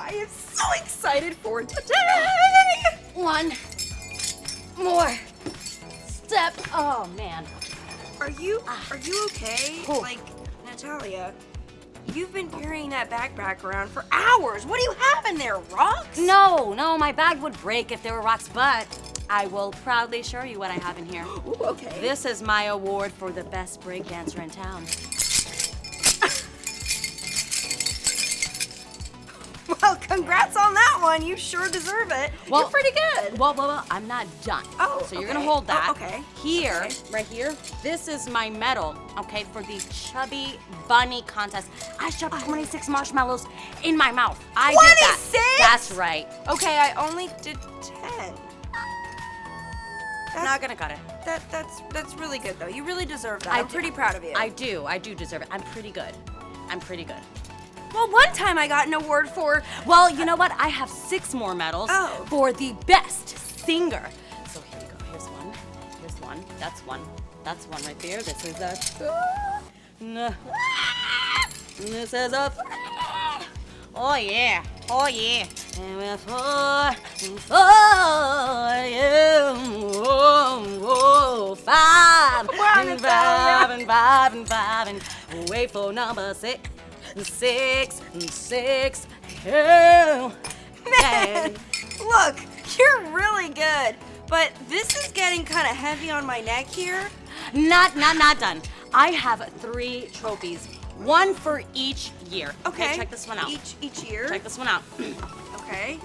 I am so excited for today. One more step. Oh, man. Are you okay? Oh. Like, Natalia, you've been carrying that backpack around for hours. What do you have in there, rocks? No, my bag would break if there were rocks, but I will proudly show you what I have in here. Ooh, okay. This is my award for the best breakdancer in town. Well, congrats on that one. You sure deserve it. Well, you're pretty good. Well, I'm not done. Oh, so you're okay. gonna hold that. Oh, okay. Here, Okay. right here, this is my medal, okay, for the Chubby Bunny contest. I shoved 26 marshmallows in my mouth. I did that. 26? That's right. Okay, I only did 10. Not gonna cut it. That's really good though. You really deserve that. I I'm do. pretty proud of you. I do deserve it. I'm pretty good. Well, one time I got an award for. Well, you know what? I have 6 more medals Oh. for the best singer. So here you go. Here's one. That's one right there. This is a. This is a. Oh yeah. And we're for you. Five. Wow, And Natalia. five and wait for number 6. 6. Oh. Man, look, you're really good. But this is getting kind of heavy on my neck here. Not done. I have 3 trophies, 1 for each year. Okay. Check this one out. Each year. Check this one out. Okay.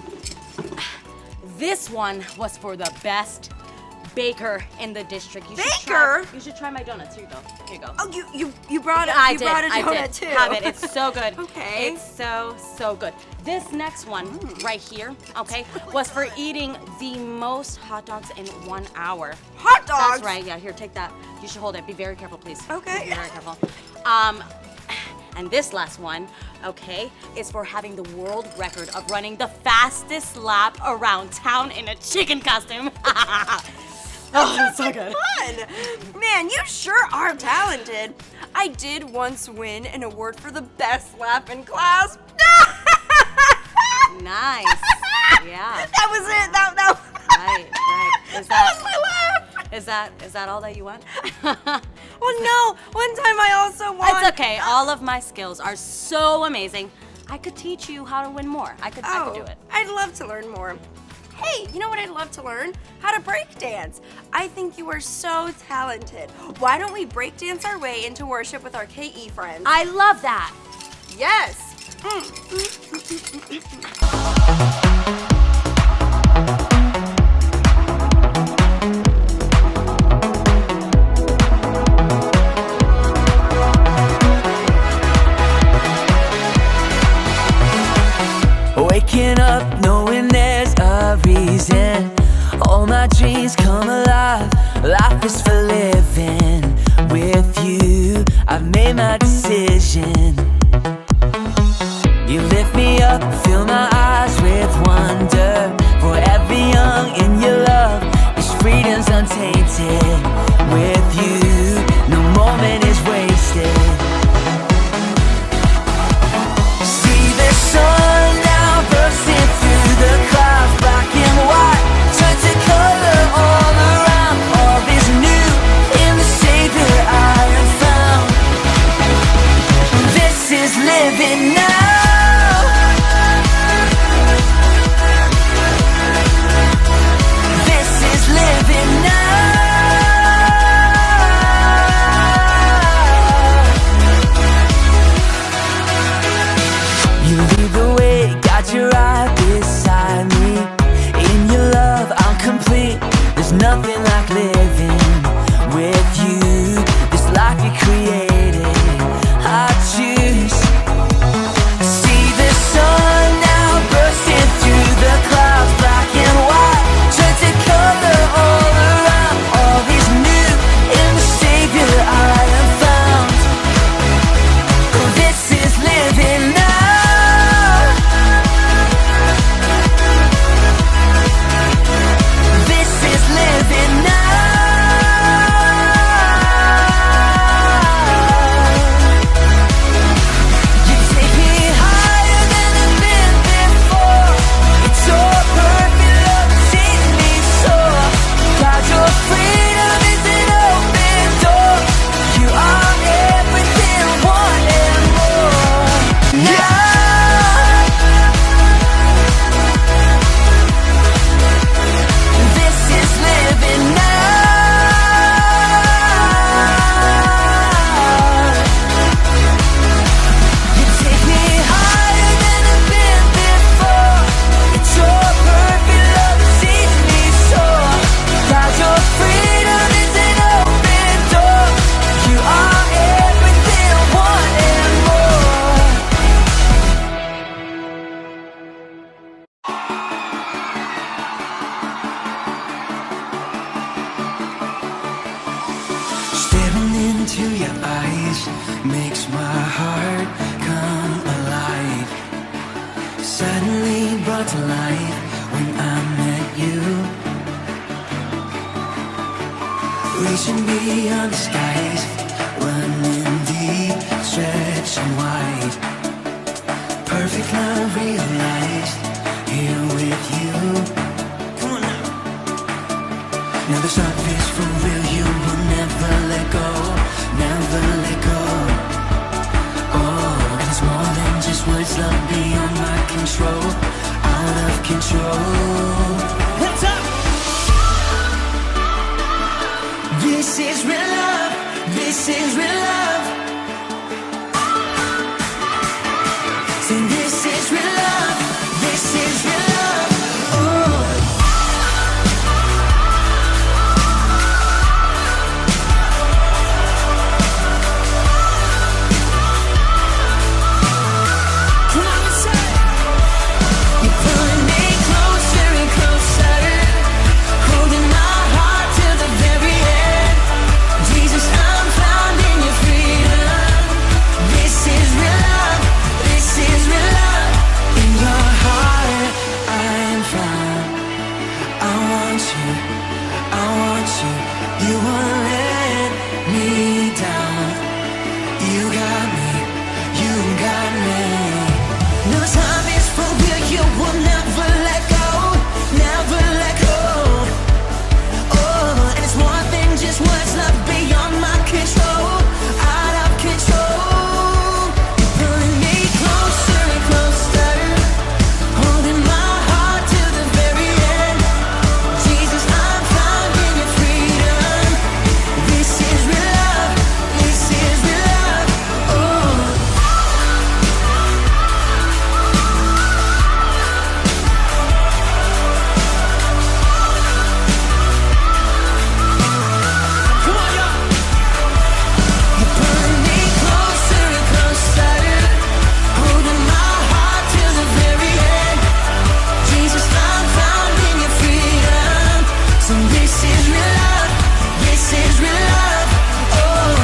This one was for the best baker in the district. You Baker? You should try my donuts. Here you go. Oh, you brought it. I you did. brought a I donut did. too. Have it. It's so good. Okay. It's so good. This next one right here, okay, was for eating the most hot dogs in 1 hour. Hot dogs. That's right. Yeah. Here, take that. You should hold it. Be very careful, please. Okay. Be very careful. And this last one, okay, is for having the world record of running the fastest lap around town in a chicken costume. Oh, that's so good. Fun. Man, you sure are talented. I did once win an award for the best laugh in class. Nice. Yeah. That was it. That Right. that was my laugh. Is that all that you want? Well, no. One time I also won. It's okay. All of my skills are so amazing. I could teach you how to win more. I could do it. I'd love to learn more. Hey, you know what I'd love to learn? How to break dance. I think you are so talented. Why don't we break dance our way into worship with our KE friends? I love that. Yes. Waking up knowing there's a reason. All my dreams come alive. Life is for living. With you, I've made my decision. You lift me up, fill my eyes with wonder. Forever young in your love, this freedom's untainted. With you, no moment is wasted. See the sun now bursting through the clouds. Black and white turn to color all around. All is new in the Savior I have found. This is living now. This is living now. into your eyes makes my heart come alive. Suddenly brought to life when I met you. Reaching beyond the skies, running deep, stretching wide. Perfect love realized here with you. Come on now. Now the start is for real. You will never let go, never let go. Oh, and it's more than just words. Love beyond my control, out of control. Hands up. This is real love. This is real love. Say this is real love. This is real love. Oh. Come on and say, you're pulling me closer and closer, holding my heart till the very end. Jesus, I'm found in your freedom. This is real love. This is real love. In your heart, I am found. I want you. I want you. You won't let me down. You got me. You got me. No time is for real. You will never let go. Never let go. Oh, and it's more than just words. Love beyond my control. Out of control. You're pulling me closer and closer, holding my heart till the very end. Jesus, I'm found in your freedom. This is real love. This is real love. Oh. Come on, y'all. You're pulling me closer and closer, holding my heart till the very end. Jesus, I'm found in your freedom. So this is real love. This is real love. Oh.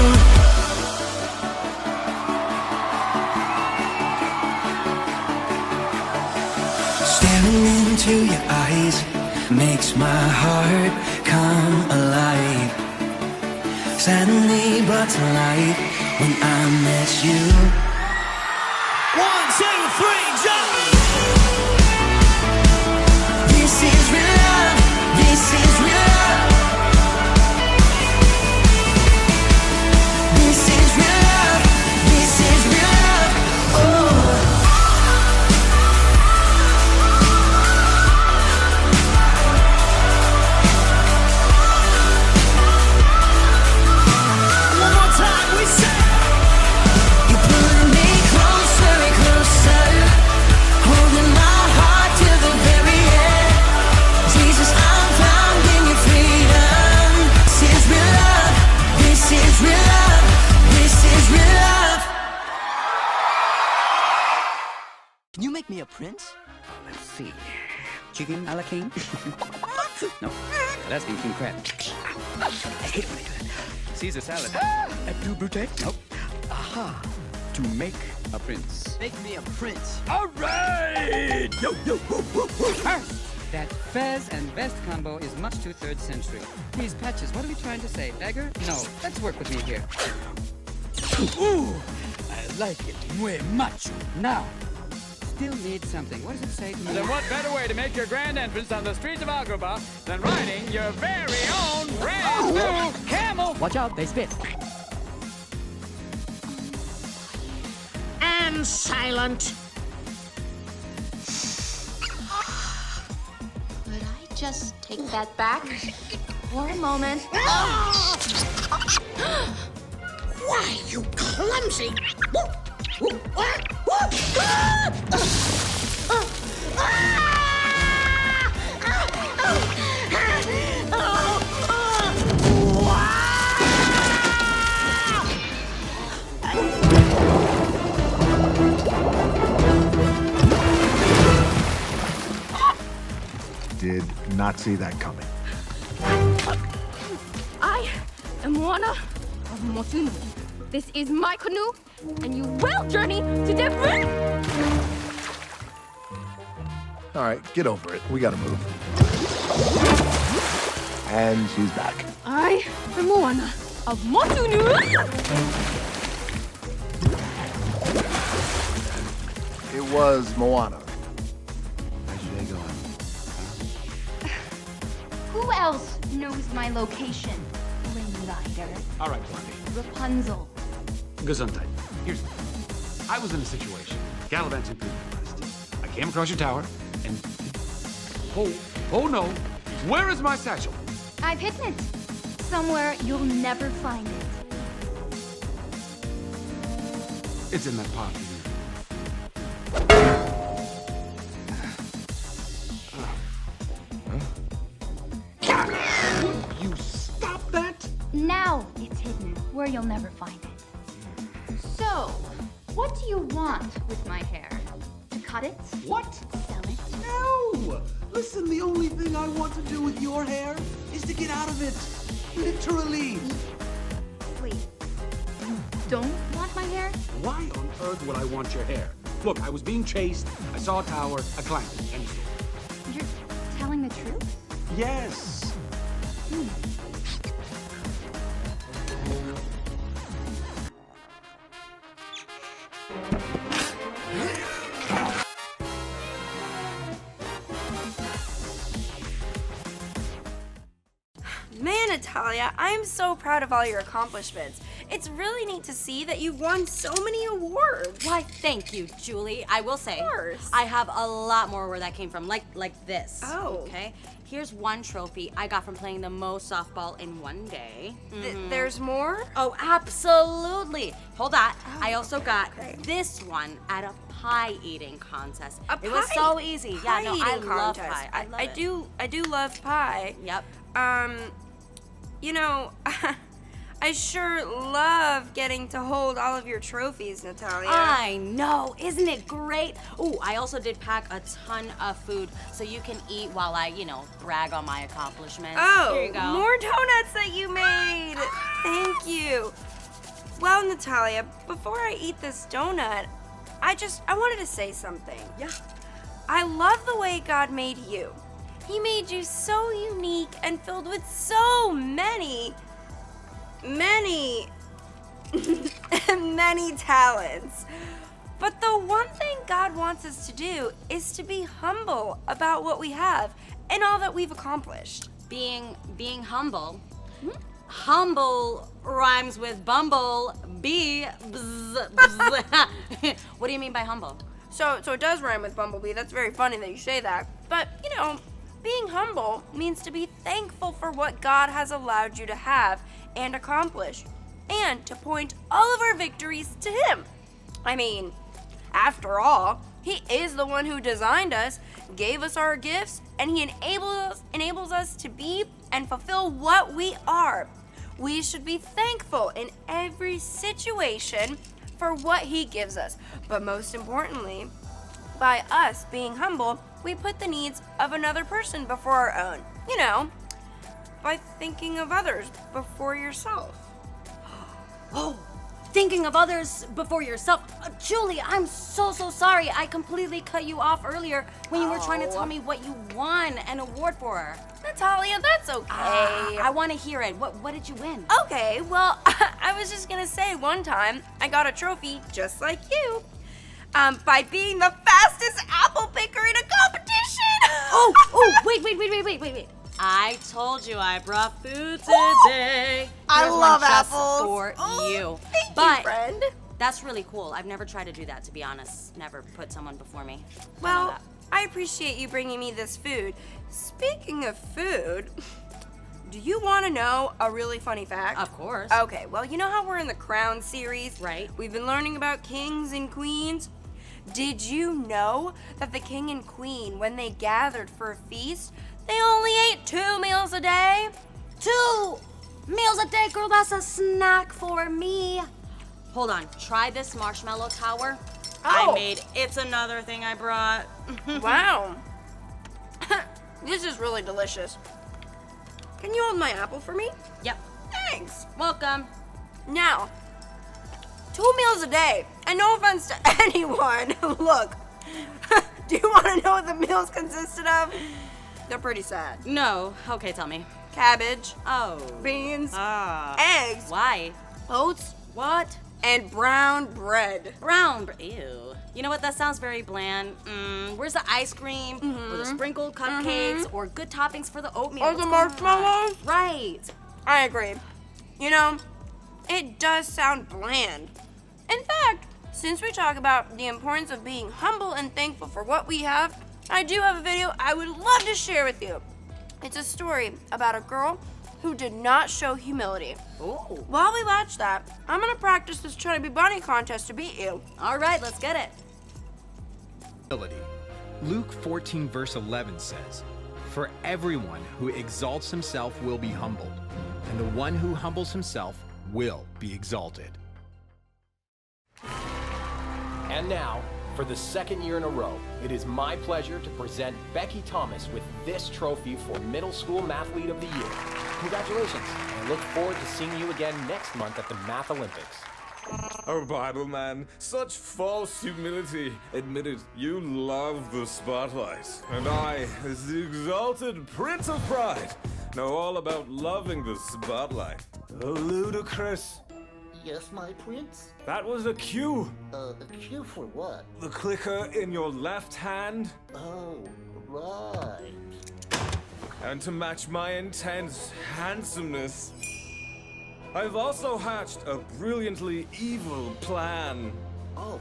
Staring into your eyes makes my heart come alive. Suddenly brought to life when I met you. 1, 2, 3, jump! This is real love. This is real love. This is real love. This is real love. Oh. One more time, we say, you're pulling me closer and closer, holding my heart till the very end. Jesus, I'm found in your freedom. This is real love. This is real love. This is real love. Can you make me a prince? Let's see. Chicken a la king? No, that's king crab. I hate it when they do that. Caesar salad. A two brute? Nope. Aha. To make a prince. Make me a prince. All right! Yo, yo, woo, woo, woo. That fez and vest combo is much too 3rd century. These patches, what are we trying to say? Beggar? No, let's work with me here. Ooh, I like it. Muy macho. Now, still need something. What does it say to me? Then what better way to make your grand entrance on the streets of Agrabah than riding your very own brand new camel? Watch out, they spit. And silent. Could I just take that back for a moment? Why, you clumsy! Did not see that coming. I am one of of Motunu. This is my canoe, and you will journey to different... All right, get over it. We gotta move. And she's back. I am Moana of Motunu. It was Moana. How's your day going? Who else knows my location? Wind Rider. All right, Blondie. Rapunzel. Gesundheit. Here's the thing. I was in a situation, gallivanting through the forest. I came across your tower, and... Oh no. Where is my satchel? I've hidden it. Somewhere you'll never find it. It's in that pot. You stop that? Now it's hidden where you'll never find it. So, what do you want with my hair? To cut it? What? Sell it? No! Listen, the only thing I want to do with your hair is to get out of it. Literally. Wait. You don't want my hair? Why on earth would I want your hair? Look, I was being chased. I saw a tower. I climbed it. End of story. You're telling the truth? Yes. Man, Natalia, I am so proud of all your accomplishments. It's really neat to see that you've won so many awards. Why, thank you, Julie. I will say, Of course. I have a lot more where that came from, like this. Oh. Okay. Here's one trophy I got from playing the most softball in one day. There's more? Oh, absolutely. Hold that. I also got great. this one at a pie eating contest. A It was pie- so easy. Pie Yeah, no, I eating love contest. pie. I love it. I do love pie. Yep. You know, I sure love getting to hold all of your trophies, Natalia. I know, isn't it great? Ooh, I also did pack a ton of food so you can eat while I, brag on my accomplishments. Oh, here you go. more donuts that you made. Thank you. Well, Natalia, before I eat this donut, I wanted to say something. Yeah. I love the way God made you. He made you so unique and filled with so many talents. But the one thing God wants us to do is to be humble about what we have and all that we've accomplished. Being humble. Humble rhymes with bumble, bee, bzz, bzz. What do you mean by humble? So it does rhyme with bumblebee. That's very funny that you say that. But, being humble means to be thankful for what God has allowed you to have and accomplish, and to point all of our victories to Him. I mean, after all, He is the one who designed us, gave us our gifts, and He enables us to be and fulfill what we are. We should be thankful in every situation for what He gives us. But most importantly, by us being humble, we put the needs of another person before our own. By thinking of others before yourself. Oh, thinking of others before yourself. Julie, I'm so sorry. I completely cut you off earlier when you were trying to tell me what you won an award for. Natalia, that's okay. I want to hear it. What did you win? Okay, well, I was just gonna say one time I got a trophy just like you. By being the fastest apple picker in a competition. Oh, wait. I told you I brought food today. I Here's love one just apples. for you. Thank But you, friend. that's really cool. I've never tried to do that, to be honest. Never put someone before me. Well, I appreciate you bringing me this food. Speaking of food, do you want to know a really funny fact? Of course. Okay, well, you know how we're in the Crown series? Right. We've been learning about kings and queens. Did you know that the king and queen, when they gathered for a feast, they only ate 2 meals a day? 2 meals a day, girl, that's a snack for me. Hold on, try this marshmallow tower. Oh. I made, it's another thing I brought. Wow. This is really delicious. Can you hold my apple for me? Yep. Thanks. Welcome. Now, 2 meals a day, and no offense to anyone, look, do you want to know what the meals consisted of? They're pretty sad. No. Okay, tell me. Cabbage, Oh. beans, eggs, Why? oats, What? and brown bread. Ew. You know what? That sounds very bland. Where's the ice cream? Or the sprinkled cupcakes? Or good toppings for the oatmeal? Or What's the going on? marshmallows? Right. I agree. You know, it does sound bland. In fact, since we talk about the importance of being humble and thankful for what we have, I do have a video I would love to share with you. It's a story about a girl who did not show humility. Ooh. While we watch that, I'm gonna practice this Try to Be Bunny contest to beat you. All right, let's get it. Humility. Luke 14 verse 11 says, "For everyone who exalts himself will be humbled, and the one who humbles himself will be exalted." And now, for the second year in a row, it is my pleasure to present Becky Thomas with this trophy for Middle School Mathlete of the Year. Congratulations, and I look forward to seeing you again next month at the Math Olympics. Oh, Bible man, such false humility. Admit it, you love the spotlight. And I, as the exalted Prince of Pride, know all about loving the spotlight. Oh, ludicrous. Yes, my prince? That was a cue. A cue for what? The clicker in your left hand. Oh, right. And to match my intense handsomeness, I've also hatched a brilliantly evil plan. Oh.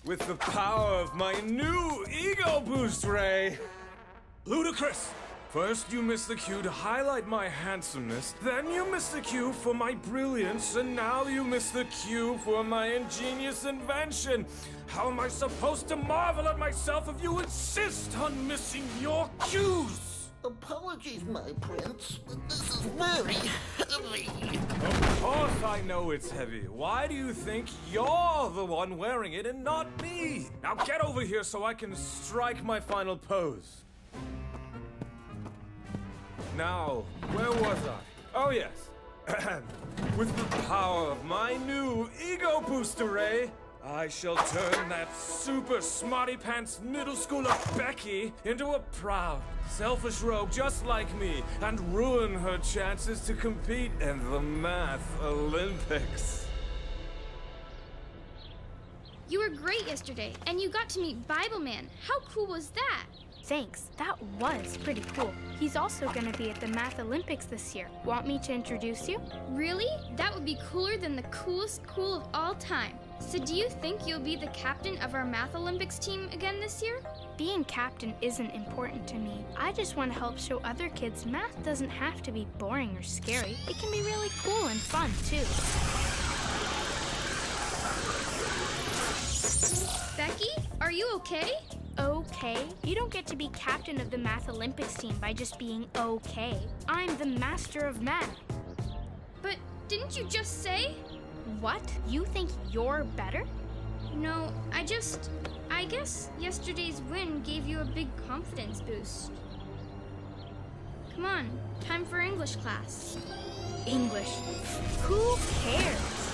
With the power of my new ego boost ray. Ludicrous! First you miss the cue to highlight my handsomeness, then you miss the cue for my brilliance, and now you miss the cue for my ingenious invention. How am I supposed to marvel at myself if you insist on missing your cues? Apologies, my prince. This is very heavy. Of course I know it's heavy. Why do you think you're the one wearing it and not me? Now get over here so I can strike my final pose. Now, where was I? Oh yes. With the power of my new ego booster ray, I shall turn that super smarty pants middle schooler Becky into a proud, selfish rogue just like me and ruin her chances to compete in the Math Olympics. You were great yesterday, and you got to meet Bible Man. How cool was that? Thanks, that was pretty cool. He's also gonna be at the Math Olympics this year. Want me to introduce you? Really? That would be cooler than the coolest cool of all time. So do you think you'll be the captain of our Math Olympics team again this year? Being captain isn't important to me. I just want to help show other kids math doesn't have to be boring or scary. It can be really cool and fun, too. Becky, are you okay? Okay? You don't get to be captain of the Math Olympics team by just being okay. I'm the master of math. But didn't you just say? What? You think you're better? No, I guess yesterday's win gave you a big confidence boost. Come on, time for English class. English? Who cares?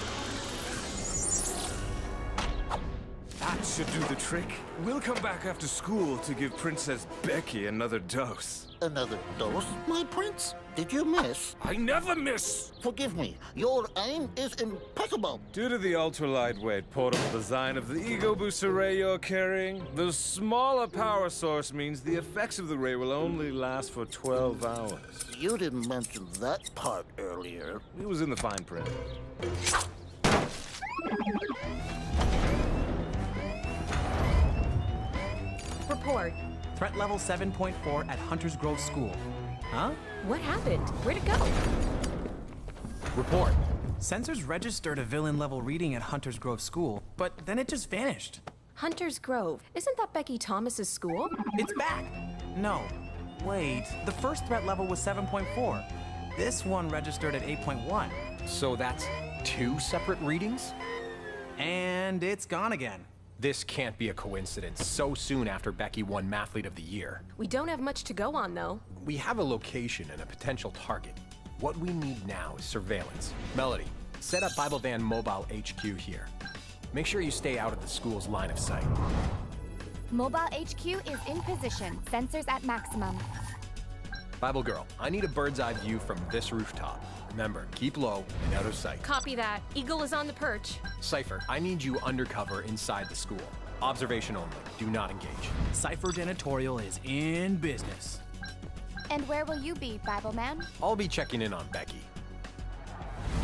That should do the trick. We'll come back after school to give Princess Becky another dose. Another dose, my prince? Did you miss? I never miss! Forgive me, your aim is impeccable. Due to the ultra-lightweight portable design of the ego booster ray you're carrying, the smaller power source means the effects of the ray will only last for 12 hours. You didn't mention that part earlier. It was in the fine print. Report. Threat level 7.4 at Hunters Grove School. Huh? What happened? Where'd it go? Report. Sensors registered a villain level reading at Hunters Grove School, but then it just vanished. Hunters Grove. Isn't that Becky Thomas's school? It's back! No. Wait, the first threat level was 7.4. This one registered at 8.1. So that's 2 separate readings? And it's gone again. This can't be a coincidence so soon after Becky won Mathlete of the Year. We don't have much to go on, though. We have a location and a potential target. What we need now is surveillance. Melody, set up Bible Van Mobile HQ here. Make sure you stay out of the school's line of sight. Mobile HQ is in position. Sensors at maximum. Bible Girl, I need a bird's eye view from this rooftop. Remember, keep low and out of sight. Copy that. Eagle is on the perch. Cypher, I need you undercover inside the school. Observation only. Do not engage. Cypher Janitorial is in business. And where will you be, Bible Man? I'll be checking in on Becky.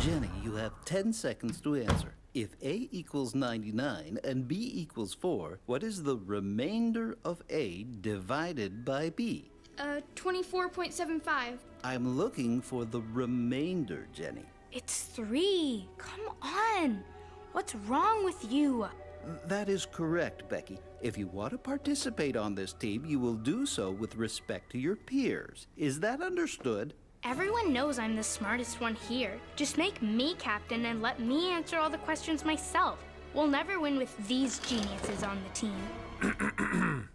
Jenny, you have 10 seconds to answer. If A equals 99 and B equals 4, what is the remainder of A divided by B? 24.75. I'm looking for the remainder, Jenny. It's 3. Come on. What's wrong with you? That is correct, Becky. If you want to participate on this team, you will do so with respect to your peers. Is that understood? Everyone knows I'm the smartest one here. Just make me captain and let me answer all the questions myself. We'll never win with these geniuses on the team.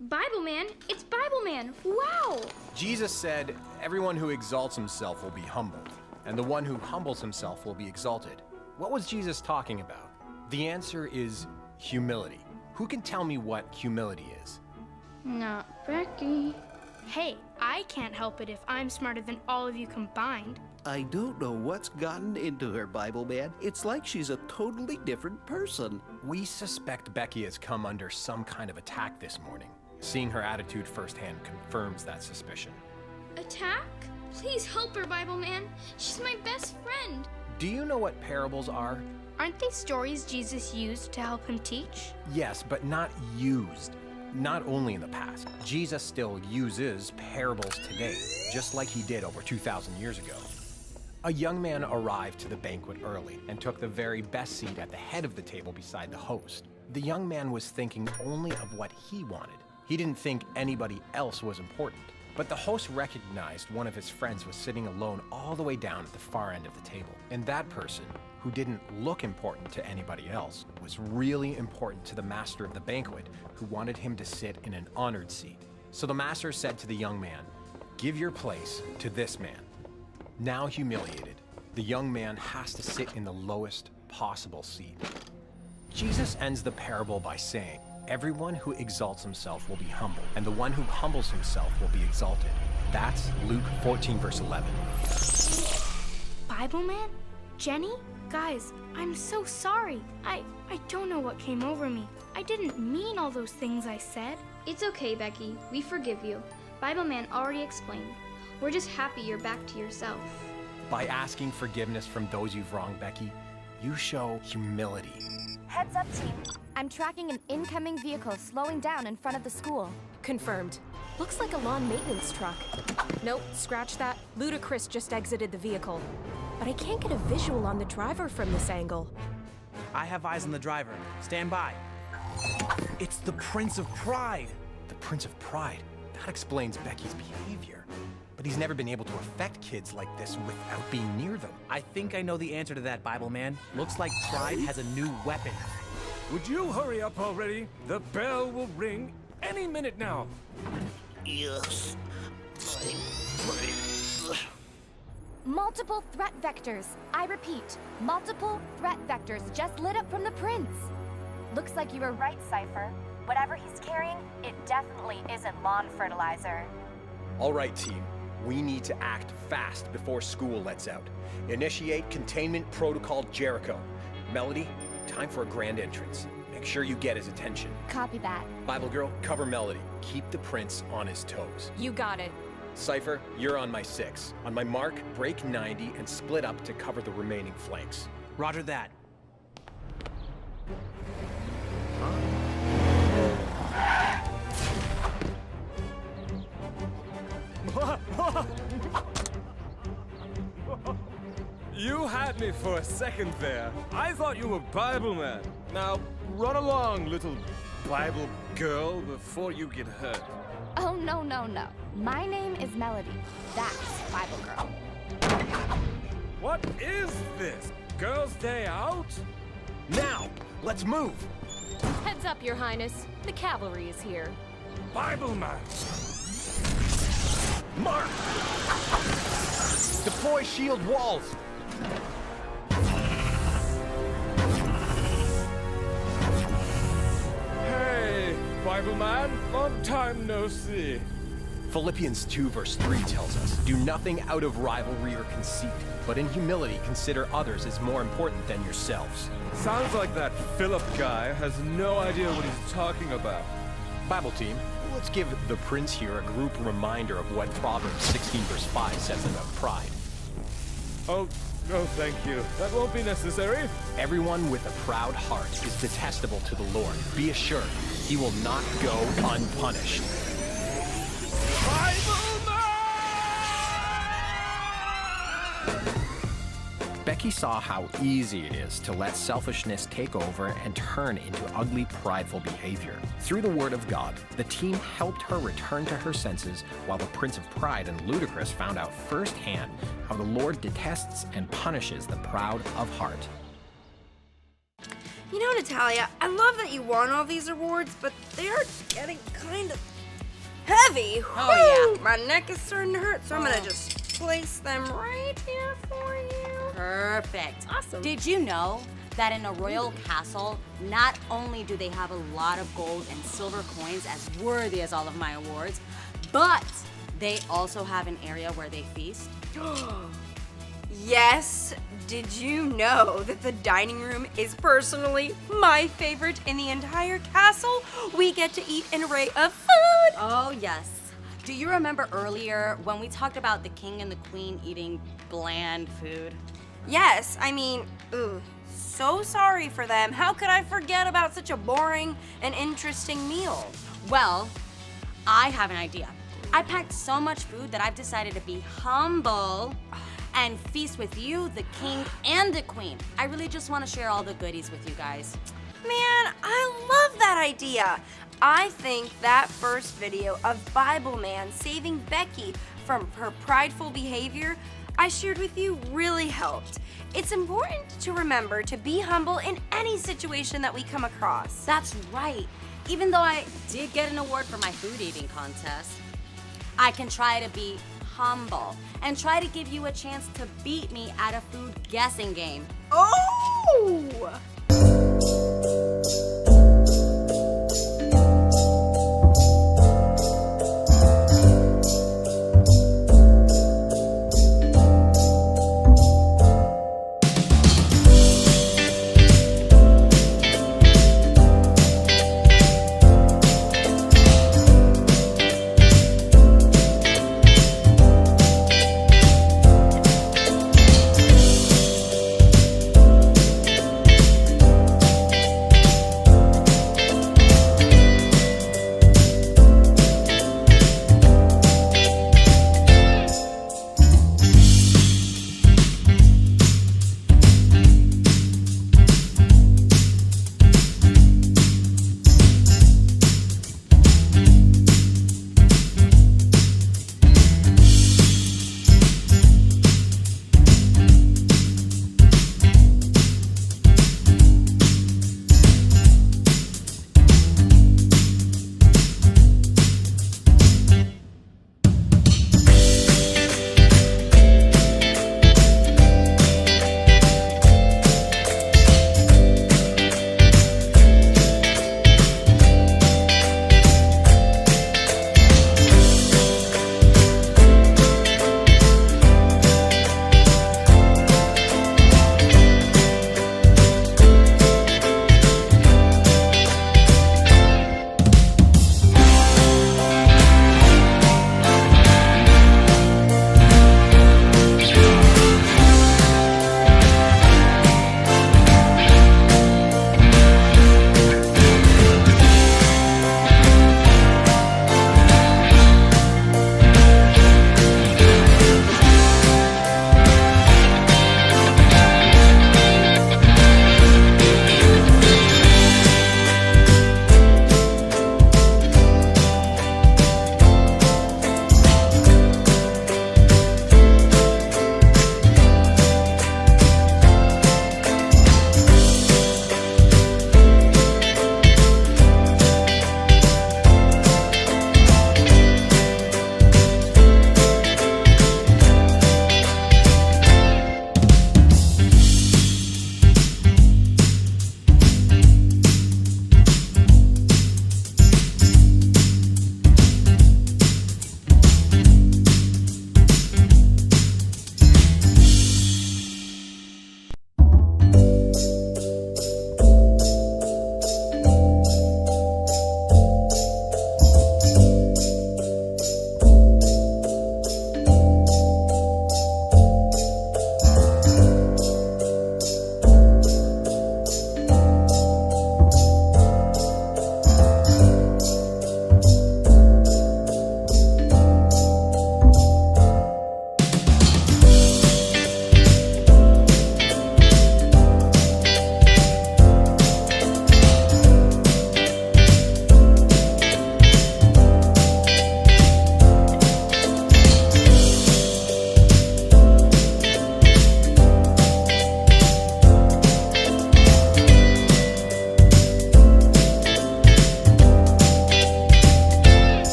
Bible Man, it's Bible Man. Wow! Jesus said, everyone who exalts himself will be humbled, and the one who humbles himself will be exalted. What was Jesus talking about? The answer is humility. Who can tell me what humility is? Not Becky. Hey, I can't help it if I'm smarter than all of you combined. I don't know what's gotten into her, Bible Man. It's like she's a totally different person. We suspect Becky has come under some kind of attack this morning. Seeing her attitude firsthand confirms that suspicion. Attack? Please help her, Bible Man. She's my best friend. Do you know what parables are? Aren't they stories Jesus used to help him teach? Yes, but not used. Not only in the past. Jesus still uses parables today, just like he did over 2,000 years ago. A young man arrived to the banquet early and took the very best seat at the head of the table beside the host. The young man was thinking only of what he wanted. He didn't think anybody else was important. But the host recognized one of his friends was sitting alone all the way down at the far end of the table. And that person, who didn't look important to anybody else, was really important to the master of the banquet, who wanted him to sit in an honored seat. So the master said to the young man, "Give your place to this man." Now humiliated, the young man has to sit in the lowest possible seat. Jesus ends the parable by saying, everyone who exalts himself will be humbled, and the one who humbles himself will be exalted. That's Luke 14, verse 11. Bible Man? Jenny? Guys, I'm so sorry. I don't know what came over me. I didn't mean all those things I said. It's okay, Becky. We forgive you. Bible Man already explained. We're just happy you're back to yourself. By asking forgiveness from those you've wronged, Becky, you show humility. Heads up, team. I'm tracking an incoming vehicle slowing down in front of the school. Confirmed. Looks like a lawn maintenance truck. Nope, scratch that. Ludacris just exited the vehicle. But I can't get a visual on the driver from this angle. I have eyes on the driver. Stand by. It's the Prince of Pride. The Prince of Pride? That explains Becky's behavior. But he's never been able to affect kids like this without being near them. I think I know the answer to that, Bible Man. Looks like Pride has a new weapon. Would you hurry up already? The bell will ring any minute now. Yes. Multiple threat vectors. I repeat, multiple threat vectors just lit up from the Prince. Looks like you were right, Cypher. Whatever he's carrying, it definitely isn't lawn fertilizer. All right, team. We need to act fast before school lets out. Initiate Containment Protocol Jericho. Melody, time for a grand entrance. Make sure you get his attention. Copy that. Bible Girl, cover Melody. Keep the Prince on his toes. You got it. Cypher, you're on my 6. On my mark, break 90 and split up to cover the remaining flanks. Roger that. You had me for a second there. I thought you were Bible Man. Now, run along, little Bible girl, before you get hurt. Oh, no, no, no. My name is Melody. That's Bible Girl. What is this? Girls' Day Out? Now, let's move. Heads up, Your Highness. The cavalry is here. Bible Man! Mark! Deploy shield walls. Hey, Bible man, long time no see. Philippians 2 verse 3 tells us, do nothing out of rivalry or conceit, but in humility consider others as more important than yourselves. Sounds like that Philip guy has no idea what he's talking about. Bible team, let's give the prince here a group reminder of what Proverbs 16 verse 5 says about pride. Oh, no thank you. That won't be necessary. Everyone with a proud heart is detestable to the Lord. Be assured, he will not go unpunished. Becky saw how easy it is to let selfishness take over and turn into ugly, prideful behavior. Through the Word of God, the team helped her return to her senses, while the Prince of Pride and Ludacris found out firsthand how the Lord detests and punishes the proud of heart. You know, Natalia, I love that you won all these awards, but they are getting kind of heavy. Oh, yeah. My neck is starting to hurt, so I'm going to just place them right here for you. Perfect. Awesome. Did you know that in a royal castle, not only do they have a lot of gold and silver coins as worthy as all of my awards, but they also have an area where they feast? Yes. Did you know that the dining room is personally my favorite in the entire castle? We get to eat an array of food. Oh, yes. Do you remember earlier when we talked about the king and the queen eating bland food? Yes, I mean, so sorry for them. How could I forget about such a boring and interesting meal? Well, I have an idea. I packed so much food that I've decided to be humble and feast with you, the king and the queen. I really just want to share all the goodies with you guys. Man, I love that idea. I think that first video of Bible Man saving Becky from her prideful behavior I shared with you really helped. It's important to remember to be humble in any situation that we come across. That's right. Even though I did get an award for my food eating contest, I can try to be humble and try to give you a chance to beat me at a food guessing game. Oh!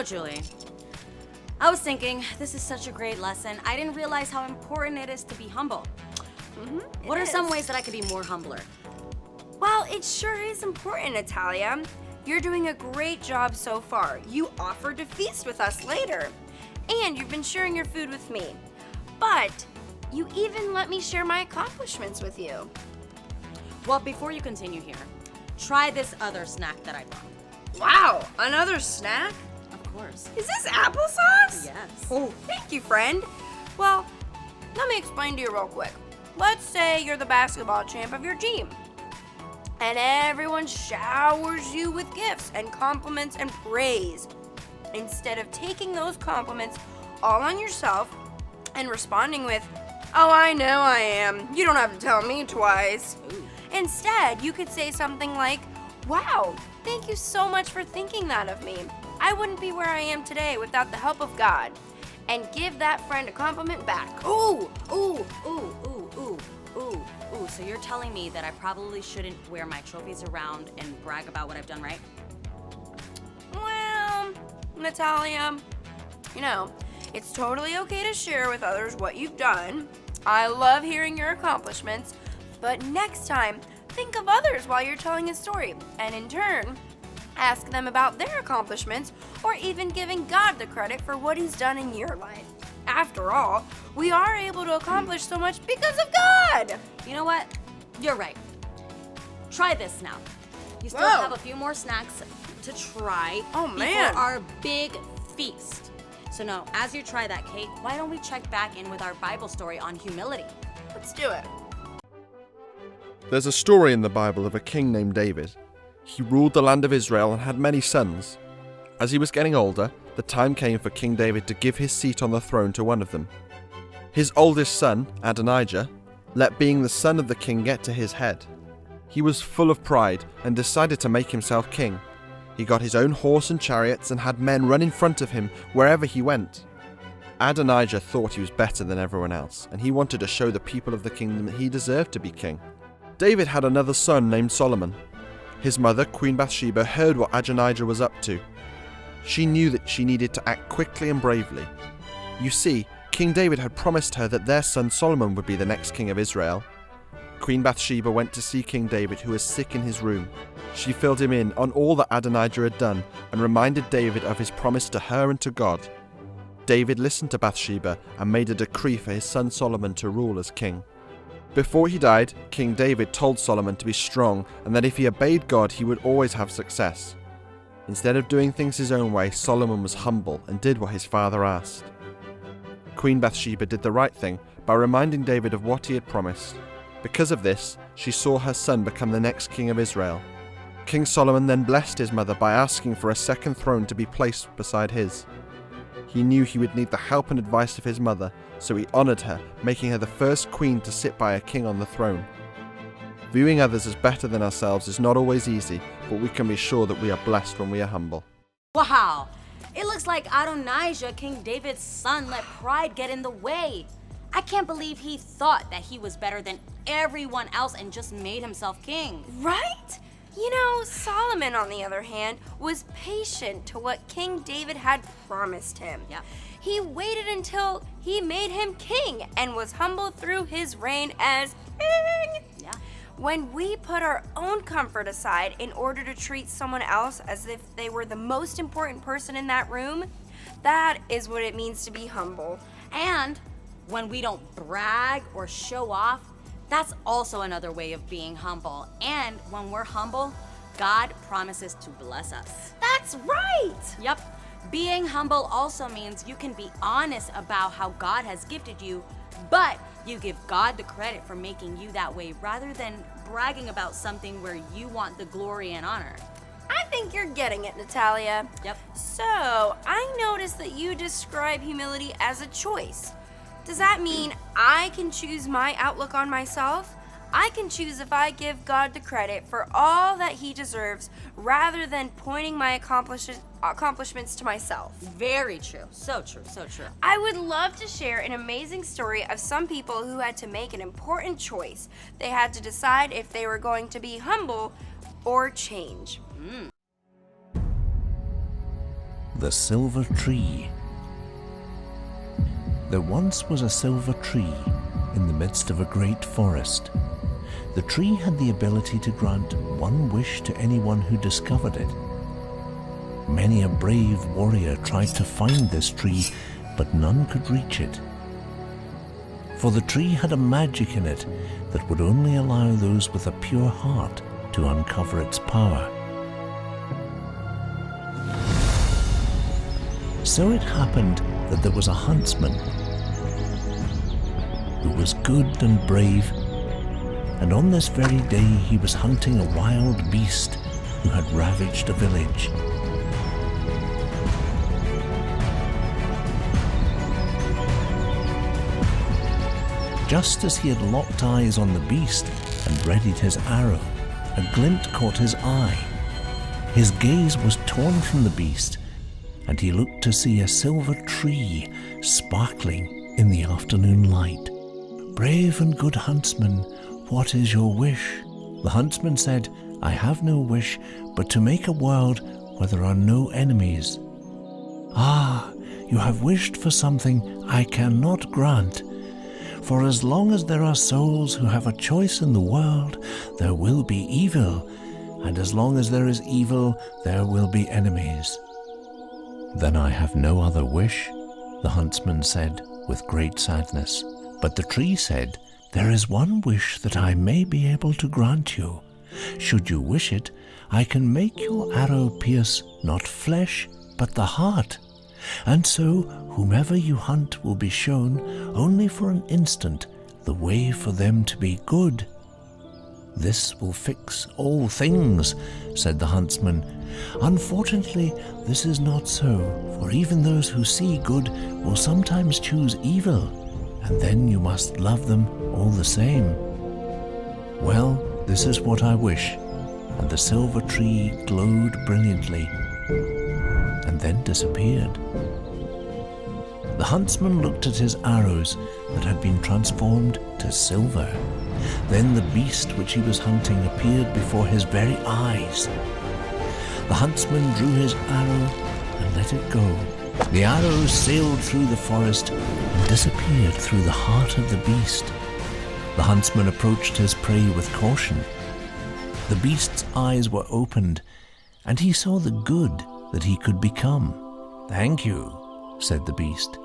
know, Julie, I was thinking, this is such a great lesson. I didn't realize how important it is to be humble. What are some ways that I could be more humbler? Well, it sure is important, Natalia. You're doing a great job so far. You offered to feast with us later. And you've been sharing your food with me. But you even let me share my accomplishments with you. Well, before you continue here, try this other snack that I brought. Wow, another snack? Of course. Is this applesauce? Yes. Oh, thank you, friend. Well, let me explain to you real quick. Let's say you're the basketball champ of your team. And everyone showers you with gifts and compliments and praise. Instead of taking those compliments all on yourself and responding with, "Oh, I know I am. You don't have to tell me twice." Ooh. Instead, you could say something like, "Wow, thank you so much for thinking that of me. I wouldn't be where I am today without the help of God." And give that friend a compliment back. Ooh, ooh, ooh, ooh, ooh, ooh, ooh. So you're telling me that I probably shouldn't wear my trophies around and brag about what I've done, right? Well, Natalia, it's totally okay to share with others what you've done. I love hearing your accomplishments, but next time, think of others while you're telling a story, and in turn, ask them about their accomplishments, or even giving God the credit for what He's done in your life. After all, we are able to accomplish so much because of God. You know what? You're right. Try this now. You still Whoa. have a few more snacks to try man. before our big feast. So now, as you try that cake, why don't we check back in with our Bible story on humility? Let's do it. There's a story in the Bible of a king named David. He ruled the land of Israel and had many sons. As he was getting older, the time came for King David to give his seat on the throne to one of them. His oldest son, Adonijah, let being the son of the king get to his head. He was full of pride and decided to make himself king. He got his own horse and chariots and had men run in front of him wherever he went. Adonijah thought he was better than everyone else, and he wanted to show the people of the kingdom that he deserved to be king. David had another son named Solomon. His mother, Queen Bathsheba, heard what Adonijah was up to. She knew that she needed to act quickly and bravely. You see, King David had promised her that their son Solomon would be the next king of Israel. Queen Bathsheba went to see King David, who was sick in his room. She filled him in on all that Adonijah had done and reminded David of his promise to her and to God. David listened to Bathsheba and made a decree for his son Solomon to rule as king. Before he died, King David told Solomon to be strong and that if he obeyed God, he would always have success. Instead of doing things his own way, Solomon was humble and did what his father asked. Queen Bathsheba did the right thing by reminding David of what he had promised. Because of this, she saw her son become the next king of Israel. King Solomon then blessed his mother by asking for a second throne to be placed beside his. He knew he would need the help and advice of his mother, so he honored her, making her the first queen to sit by a king on the throne. Viewing others as better than ourselves is not always easy, but we can be sure that we are blessed when we are humble. Wow! It looks like Adonijah, King David's son, let pride get in the way. I can't believe he thought that he was better than everyone else and just made himself king. Right? Solomon, on the other hand, was patient to what King David had promised him. Yeah. He waited until he made him king and was humble through his reign as king. Yeah. When we put our own comfort aside in order to treat someone else as if they were the most important person in that room, that is what it means to be humble. And when we don't brag or show off, that's also another way of being humble. And when we're humble, God promises to bless us. That's right! Yep. Being humble also means you can be honest about how God has gifted you, but you give God the credit for making you that way rather than bragging about something where you want the glory and honor. I think you're getting it, Natalia. Yep. So, I noticed that you describe humility as a choice. Does that mean I can choose my outlook on myself? I can choose if I give God the credit for all that He deserves rather than pointing my accomplishments to myself. Very true. So true. So true. I would love to share an amazing story of some people who had to make an important choice. They had to decide if they were going to be humble or change. The Silver Tree. There once was a silver tree in the midst of a great forest. The tree had the ability to grant one wish to anyone who discovered it. Many a brave warrior tried to find this tree, but none could reach it. For the tree had a magic in it that would only allow those with a pure heart to uncover its power. So it happened that there was a huntsman who was good and brave, and on this very day he was hunting a wild beast who had ravaged a village. Just as he had locked eyes on the beast and readied his arrow, a glint caught his eye. His gaze was torn from the beast, and he looked to see a silver tree sparkling in the afternoon light. "Brave and good huntsman, what is your wish?" The huntsman said, "I have no wish but to make a world where there are no enemies." "Ah, you have wished for something I cannot grant. For as long as there are souls who have a choice in the world, there will be evil, and as long as there is evil, there will be enemies." "Then I have no other wish," the huntsman said with great sadness. But the tree said, "There is one wish that I may be able to grant you. Should you wish it, I can make your arrow pierce not flesh, but the heart. And so, whomever you hunt will be shown, only for an instant, the way for them to be good." "This will fix all things," said the huntsman. "Unfortunately, this is not so, for even those who see good will sometimes choose evil, and then you must love them all the same." "Well, this is what I wish," and the silver tree glowed brilliantly, and then disappeared. The huntsman looked at his arrows that had been transformed to silver. Then the beast which he was hunting appeared before his very eyes. The huntsman drew his arrow and let it go. The arrow sailed through the forest and disappeared through the heart of the beast. The huntsman approached his prey with caution. The beast's eyes were opened, and he saw the good that he could become. "Thank you," said the beast.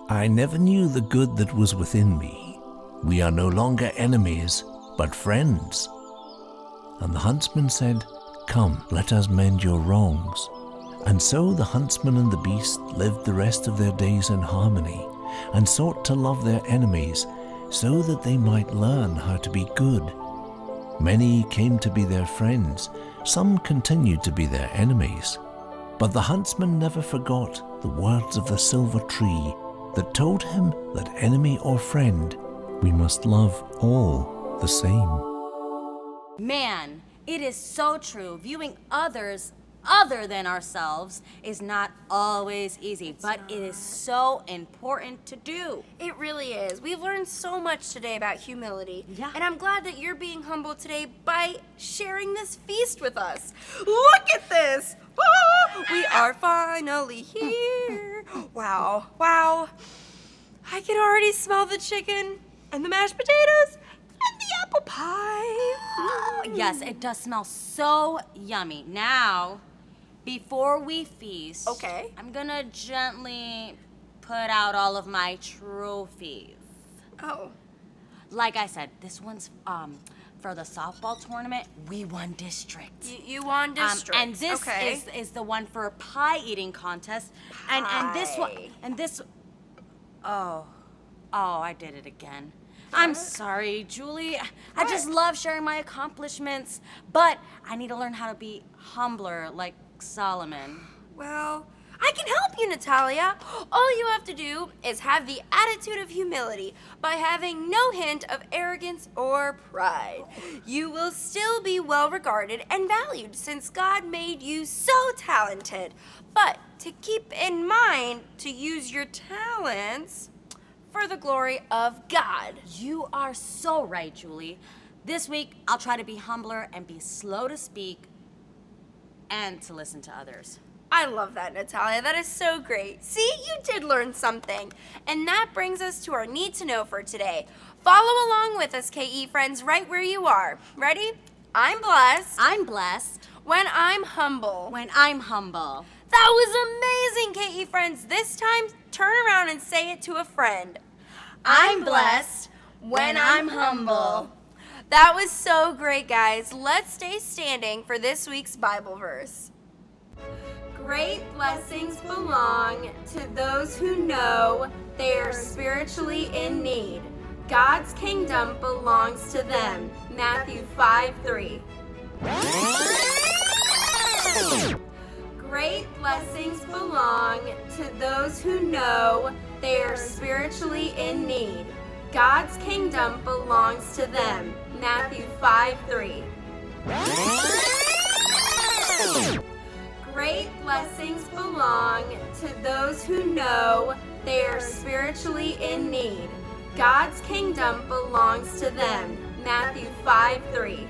"I never knew the good that was within me. We are no longer enemies, but friends." And the huntsman said, "Come, let us mend your wrongs." And so the huntsman and the beast lived the rest of their days in harmony, and sought to love their enemies, so that they might learn how to be good. Many came to be their friends, some continued to be their enemies. But the huntsman never forgot the words of the silver tree that told him that enemy or friend, we must love all the same. Man, it is so true. Viewing others other than ourselves is not always easy, but it is so important to do. It really is. We've learned so much today about humility. Yeah. And I'm glad that you're being humble today by sharing this feast with us. Look at this! Oh, we are finally here. Wow, wow. I can already smell the chicken and the mashed potatoes and the apple pie. Yes, it does smell so yummy. Now, before we feast, okay, I'm gonna gently put out all of my trophies. Oh. Like I said, this one's for the softball tournament. We won district. You won district. And this is the one for pie eating contest. And this one and this. Oh, I did it again. I'm sorry, Julie. I just love sharing my accomplishments, but I need to learn how to be humbler, like Solomon. Well, I can help you, Natalia. All you have to do is have the attitude of humility by having no hint of arrogance or pride. You will still be well regarded and valued since God made you so talented. But to keep in mind to use your talents for the glory of God. You are so right, Julie. This week, I'll try to be humbler and be slow to speak and to listen to others. I love that, Natalia. That is so great. See, you did learn something. And that brings us to our need to know for today. Follow along with us, KE friends, right where you are. Ready? I'm blessed. I'm blessed. When I'm humble. When I'm humble. That was amazing, KE friends. This time, turn around and say it to a friend. I'm blessed when I'm humble. That was so great, guys. Let's stay standing for this week's Bible verse. Great blessings belong to those who know they are spiritually in need. God's kingdom belongs to them. Matthew 5:3. Great blessings belong to those who know they are spiritually in need. God's kingdom belongs to them. Matthew 5:3. Great blessings belong to those who know they are spiritually in need. God's kingdom belongs to them. Matthew 5:3.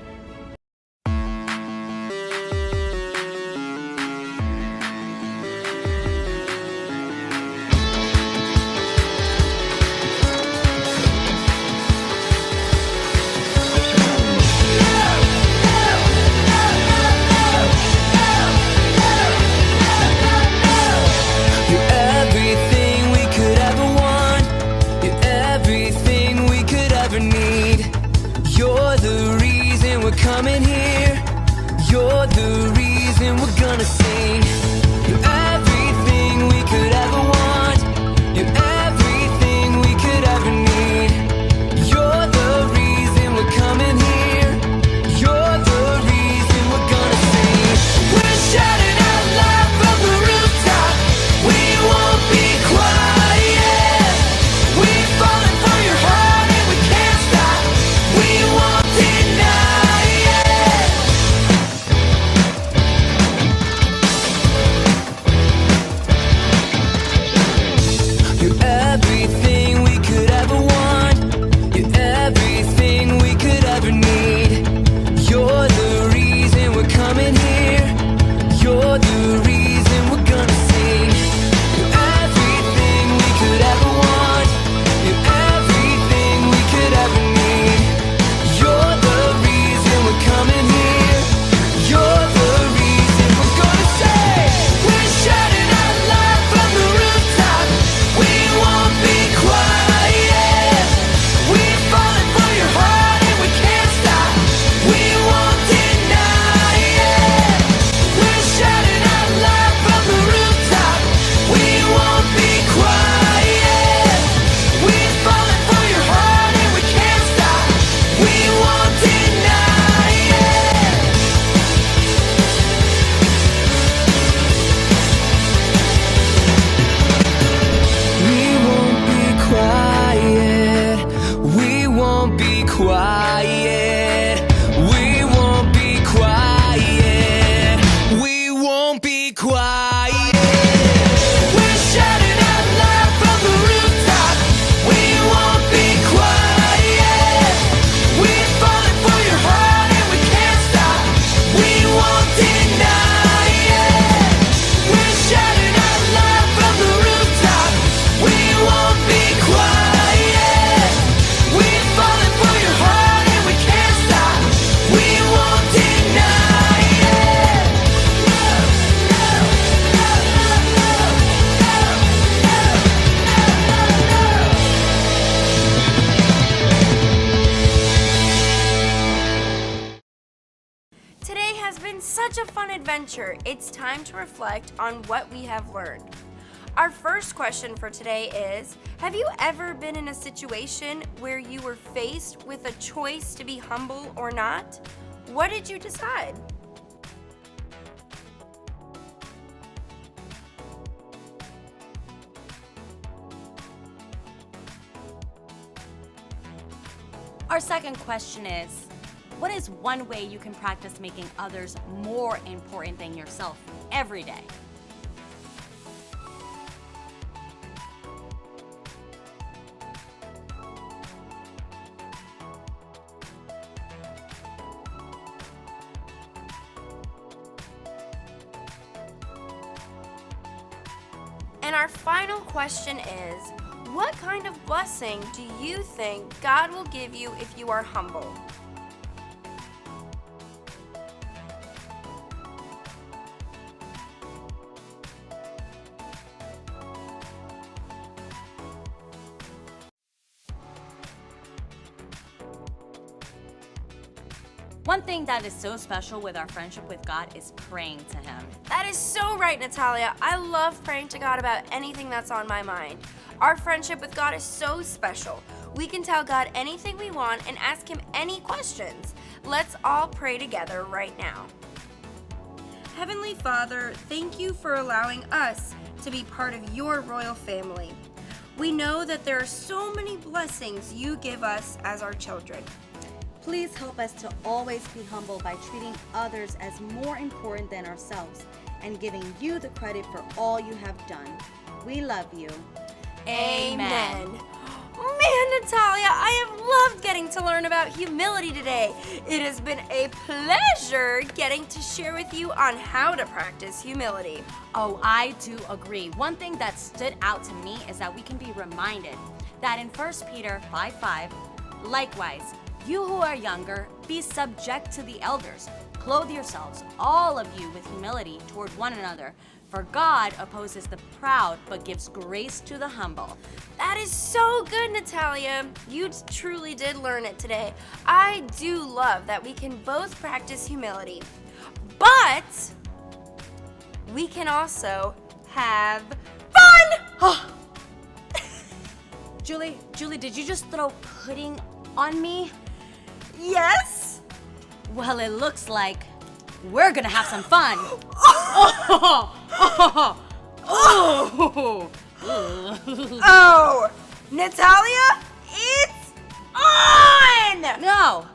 Coming here, you're the reason we're gonna sing. You're everything we could ever want. You're everything we could ever need. You're the reason we're coming here. You're the reason we're gonna sing. We're shouting out loud from the rooftop. We won't be quiet. We're falling for your heart and we can't stop. We won't deny. Everything we could ever want. You're everything we could ever need. You're the reason we're coming here. You're the reason we're gonna sing. You're everything we could ever want. You're everything we could ever need. You're the reason we're coming here. You're the reason we're gonna say. We're shouting out loud from the rooftop. We won't be quiet. We're falling for your heart and we can't stop. We won't deny it. We're shouting out loud from the rooftop. We won't be quiet. We're falling for your heart and we can't stop. We won't deny it. We won't be quiet. We won't be quiet. We won't be quiet. We won't be quiet. We're shouting out loud from the rooftop. We won't be quiet. We're falling for your heart and we can't stop. We won't deny it. We're shouting out loud from the rooftop. We won't be quiet. We're falling for your heart and we can't stop. We won't deny it. Today has been such a fun adventure. It's time to reflect on what we have learned. Our first question for today is, have you ever been in a situation where you were faced with a choice to be humble or not? What did you decide? Our second question is, what is one way you can practice making others more important than yourself every day? And our final question is, what kind of blessing do you think God will give you if you are humble? One thing that is so special with our friendship with God is praying to Him. That is so right, Natalia. I love praying to God about anything that's on my mind. Our friendship with God is so special. We can tell God anything we want and ask Him any questions. Let's all pray together right now. Heavenly Father, thank you for allowing us to be part of your royal family. We know that there are so many blessings you give us as our children. Please help us to always be humble by treating others as more important than ourselves and giving you the credit for all you have done. We love you. Amen. Man, Natalia, I have loved getting to learn about humility today. It has been a pleasure getting to share with you on how to practice humility. Oh, I do agree. One thing that stood out to me is that we can be reminded that in 1 Peter 5:5, likewise, you who are younger, be subject to the elders. Clothe yourselves, all of you, with humility toward one another. For God opposes the proud, but gives grace to the humble. That is so good, Natalia. You truly did learn it today. I do love that we can both practice humility, but we can also have fun! Julie, did you just throw pudding on me? Yes? Well, it looks like we're gonna have some fun. Oh, Natalia, it's on! No,